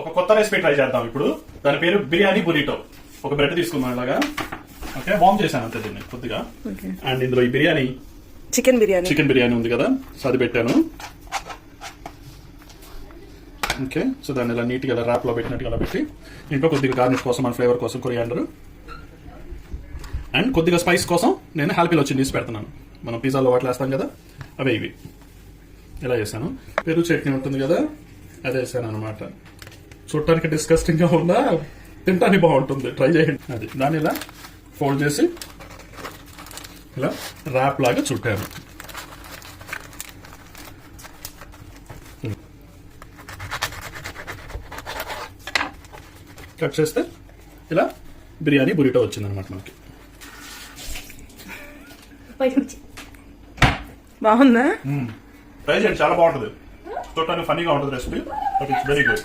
ఒక కొత్త recipe try చేద్దాం ఇప్పుడు. దాని పేరు బిర్యానీ బురిటో. ఒక బ్రెడ్ తీసుకుందాం ఇలాగా. ఓకే, వార్మ్ చేశాను అంతే దీన్ని కొద్దిగా. అండ్ ఇందులో ఈ బిర్యానీ చికెన్ బిర్యానీ ఉంది కదా, సో అది పెట్టాను. ఓకే, సో దాన్ని ఇలా నీట్గా ఇలా ర్యాప్ లో పెట్టినట్టుగా అలా పెట్టి ఇంట్లో కొద్దిగా గార్నిష్ కోసం మన ఫ్లేవర్ కోసం కొరియాండర్ అండ్ కొద్దిగా స్పైస్ కోసం నేను హ్యాపీలో చిల్లీస్ పెడుతున్నాను. మనం పిజ్జాలో వాటిలో వేస్తాం కదా, అవే ఇవి ఇలా చేశాను. పెరుగు చట్నీ ఉంటుంది కదా, అదే వేసాను అనమాట. చూడటానికి డిస్కస్టింగ్ గా ఉన్నా తినటానికి బాగుంటుంది, ట్రై చేయండి. అది దాన్ని ఇలా ఫోల్డ్ చేసి ఇలా ర్యాప్ లాగా చుట్టాను. కట్ చేస్తే ఇలా బిర్యానీ బురిటో వచ్చింది అనమాట మనకి. బాగుందా? ట్రై చేయండి, చాలా బాగుంటుంది. చూడటానికి ఫనీగా ఉంటుంది recipe, but it's very good.